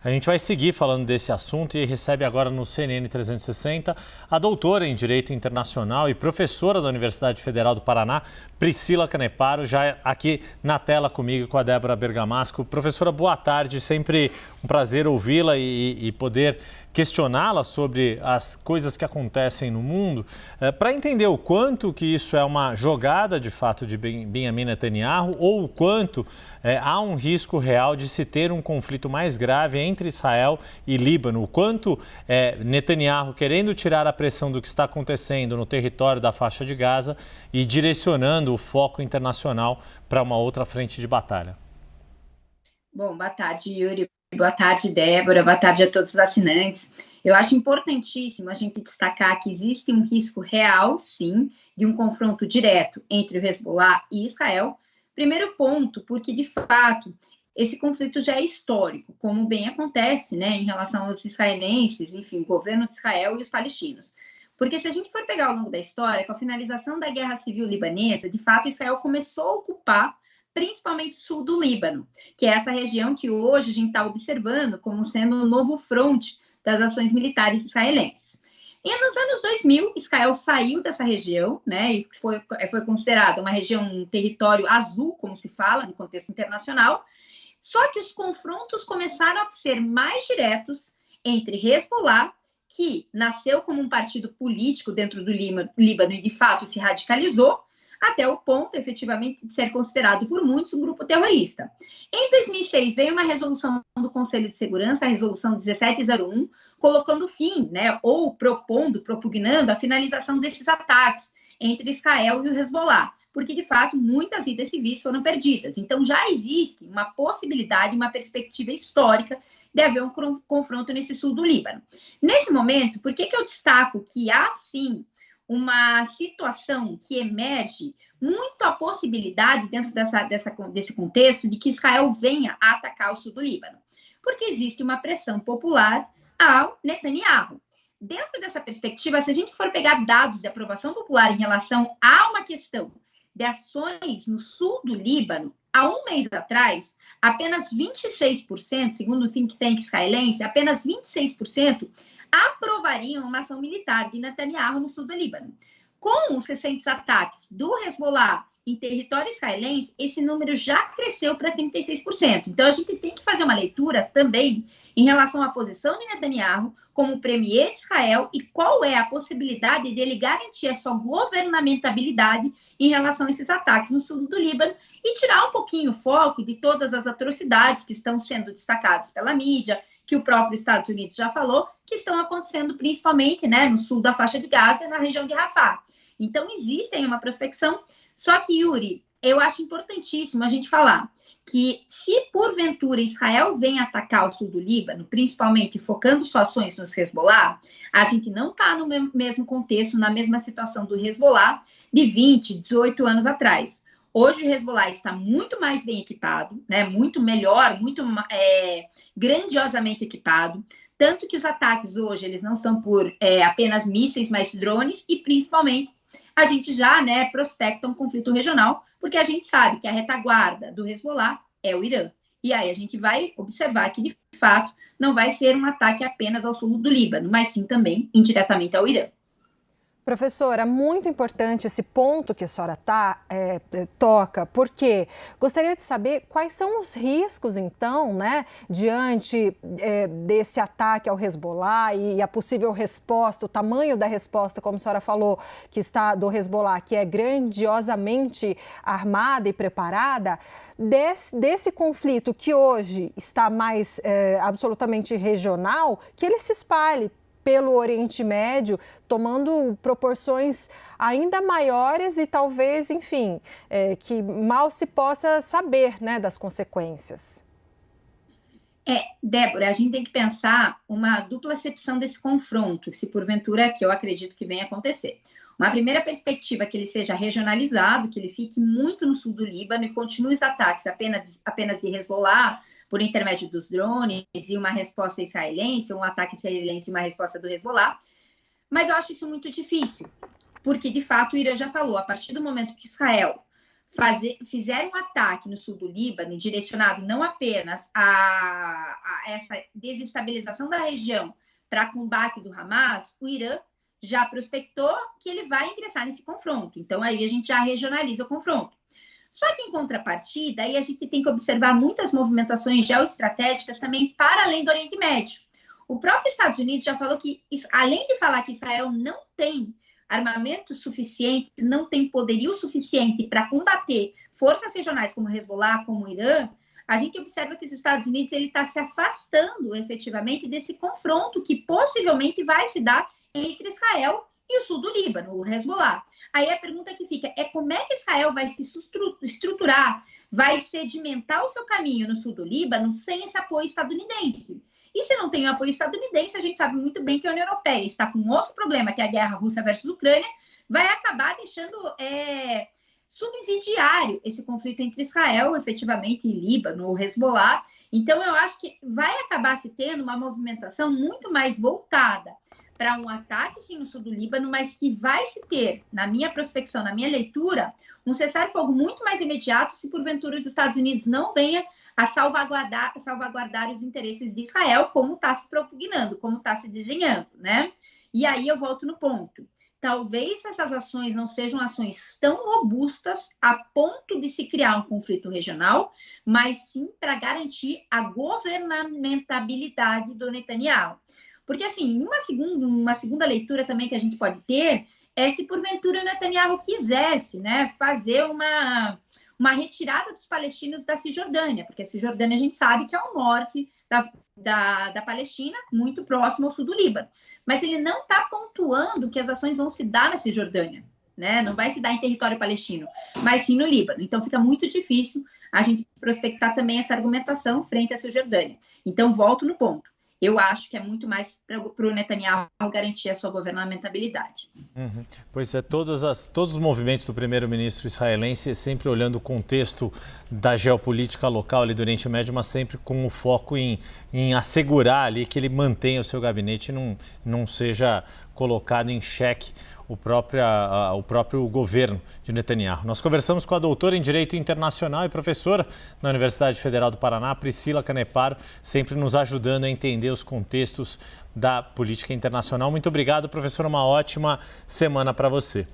A gente vai seguir falando desse assunto e recebe agora no CNN 360 a doutora em Direito Internacional e professora da Universidade Federal do Paraná, Priscila Caneparo, já aqui na tela comigo com a Débora Bergamasco. Professora, boa tarde, sempre um prazer ouvi-la e poder questioná-la sobre as coisas que acontecem no mundo, para entender o quanto que isso é uma jogada de fato de Benjamin Netanyahu ou o quanto há um risco real de se ter um conflito mais grave entre Israel e Líbano, o quanto Netanyahu querendo tirar a pressão do que está acontecendo no território da faixa de Gaza e direcionando o foco internacional para uma outra frente de batalha. Bom, boa tarde, Yuri. Boa tarde, Débora. Boa tarde a todos os assinantes. Eu acho importantíssimo a gente destacar que existe um risco real, sim, de um confronto direto entre o Hezbollah e Israel. Primeiro ponto, porque, de fato, esse conflito já é histórico, como bem acontece, né, em relação aos israelenses, enfim, o governo de Israel e os palestinos. Porque se a gente for pegar ao longo da história, com a finalização da Guerra Civil Libanesa, de fato, Israel começou a ocupar principalmente o sul do Líbano, que é essa região que hoje a gente está observando como sendo um novo fronte das ações militares israelenses. E nos anos 2000, Israel saiu dessa região, né, e foi considerada uma região, um território azul, como se fala no contexto internacional, só que os confrontos começaram a ser mais diretos entre Hezbollah, que nasceu como um partido político dentro do Líbano e de fato se radicalizou, até o ponto, efetivamente, de ser considerado por muitos um grupo terrorista. Em 2006, veio uma resolução do Conselho de Segurança, a resolução 1701, colocando fim, né, ou propugnando a finalização desses ataques entre Israel e o Hezbollah, porque, de fato, muitas vidas civis foram perdidas. Então, já existe uma possibilidade, uma perspectiva histórica de haver um confronto nesse sul do Líbano. Nesse momento, por que eu destaco que há, sim, uma situação que emerge muito a possibilidade dentro desse contexto de que Israel venha a atacar o sul do Líbano? Porque existe uma pressão popular ao Netanyahu. Dentro dessa perspectiva, se a gente for pegar dados de aprovação popular em relação a uma questão de ações no sul do Líbano, há um mês atrás, apenas 26%, segundo o think tank israelense, apenas 26% aprovariam uma ação militar de Netanyahu no sul do Líbano. Com os recentes ataques do Hezbollah em território israelense, esse número já cresceu para 36%. Então, a gente tem que fazer uma leitura também em relação à posição de Netanyahu como premier de Israel e qual é a possibilidade dele garantir a sua governamentabilidade em relação a esses ataques no sul do Líbano e tirar um pouquinho o foco de todas as atrocidades que estão sendo destacadas pela mídia, que o próprio Estados Unidos já falou, que estão acontecendo principalmente, né, no sul da faixa de Gaza, na região de Rafah. Então, existe aí uma prospecção, só que, Yuri, eu acho importantíssimo a gente falar que se, porventura, Israel vem atacar o sul do Líbano, principalmente focando suas ações nos Hezbollah, a gente não está no mesmo contexto, na mesma situação do Hezbollah de 20, 18 anos atrás. Hoje o Hezbollah está muito mais bem equipado, né, muito melhor, muito grandiosamente equipado, tanto que os ataques hoje eles não são por apenas mísseis, mas drones, e principalmente a gente já, né, prospecta um conflito regional, porque a gente sabe que a retaguarda do Hezbollah é o Irã. E aí a gente vai observar que, de fato, não vai ser um ataque apenas ao sul do Líbano, mas sim também indiretamente ao Irã. Professora, muito importante esse ponto que a senhora toca, porque gostaria de saber quais são os riscos, então, né, diante desse ataque ao Hezbollah e a possível resposta, o tamanho da resposta, como a senhora falou, que está do Hezbollah, que é grandiosamente armada e preparada, desse conflito que hoje está mais absolutamente regional, que ele se espalhe pelo Oriente Médio, tomando proporções ainda maiores e talvez, enfim, que mal se possa saber, né, das consequências. Débora, a gente tem que pensar uma dupla acepção desse confronto, se porventura que eu acredito que venha acontecer. Uma primeira perspectiva que ele seja regionalizado, que ele fique muito no sul do Líbano e continue os ataques apenas de Hezbollah, por intermédio dos drones e uma resposta israelense, um ataque israelense e uma resposta do Hezbollah. Mas eu acho isso muito difícil, porque, de fato, o Irã já falou, a partir do momento que Israel fizeram um ataque no sul do Líbano, direcionado não apenas a essa desestabilização da região para combate do Hamas, o Irã já prospectou que ele vai ingressar nesse confronto. Então, aí a gente já regionaliza o confronto. Só que, em contrapartida, aí a gente tem que observar muitas movimentações geoestratégicas também para além do Oriente Médio. O próprio Estados Unidos já falou que, além de falar que Israel não tem armamento suficiente, não tem poderio suficiente para combater forças regionais como Hezbollah, como o Irã, a gente observa que os Estados Unidos está se afastando efetivamente desse confronto que possivelmente vai se dar entre Israel e o sul do Líbano, o Hezbollah. Aí a pergunta que fica é como é que Israel vai se estruturar, vai sedimentar o seu caminho no sul do Líbano sem esse apoio estadunidense. E se não tem o apoio estadunidense, a gente sabe muito bem que a União Europeia está com outro problema, que é a guerra Rússia versus Ucrânia, vai acabar deixando subsidiário esse conflito entre Israel, efetivamente, e Líbano, ou Hezbollah. Então, eu acho que vai acabar se tendo uma movimentação muito mais voltada para um ataque, sim, no sul do Líbano, mas que vai se ter, na minha prospecção, na minha leitura, um cessar-fogo muito mais imediato se, porventura, os Estados Unidos não venham a salvaguardar os interesses de Israel, como está se propugnando, como está se desenhando, né? E aí eu volto no ponto. Talvez essas ações não sejam ações tão robustas a ponto de se criar um conflito regional, mas sim para garantir a governamentabilidade do Netanyahu. Porque, assim, uma segunda leitura também que a gente pode ter é se, porventura, o Netanyahu quisesse, né, fazer uma retirada dos palestinos da Cisjordânia, porque a Cisjordânia a gente sabe que é o norte da Palestina, muito próximo ao sul do Líbano. Mas ele não está pontuando que as ações vão se dar na Cisjordânia, né? Não vai se dar em território palestino, mas sim no Líbano. Então fica muito difícil a gente prospectar também essa argumentação frente à Cisjordânia. Então volto no ponto. Eu acho que é muito mais para o Netanyahu garantir a sua governamentabilidade. Uhum. Pois é, todos os movimentos do primeiro-ministro israelense sempre olhando o contexto da geopolítica local ali do Oriente Médio, mas sempre com o foco em assegurar ali que ele mantenha o seu gabinete e não seja colocado em xeque o próprio governo de Netanyahu. Nós conversamos com a doutora em Direito Internacional e professora na Universidade Federal do Paraná, Priscila Caneparo, sempre nos ajudando a entender os contextos da política internacional. Muito obrigado, professora. Uma ótima semana para você.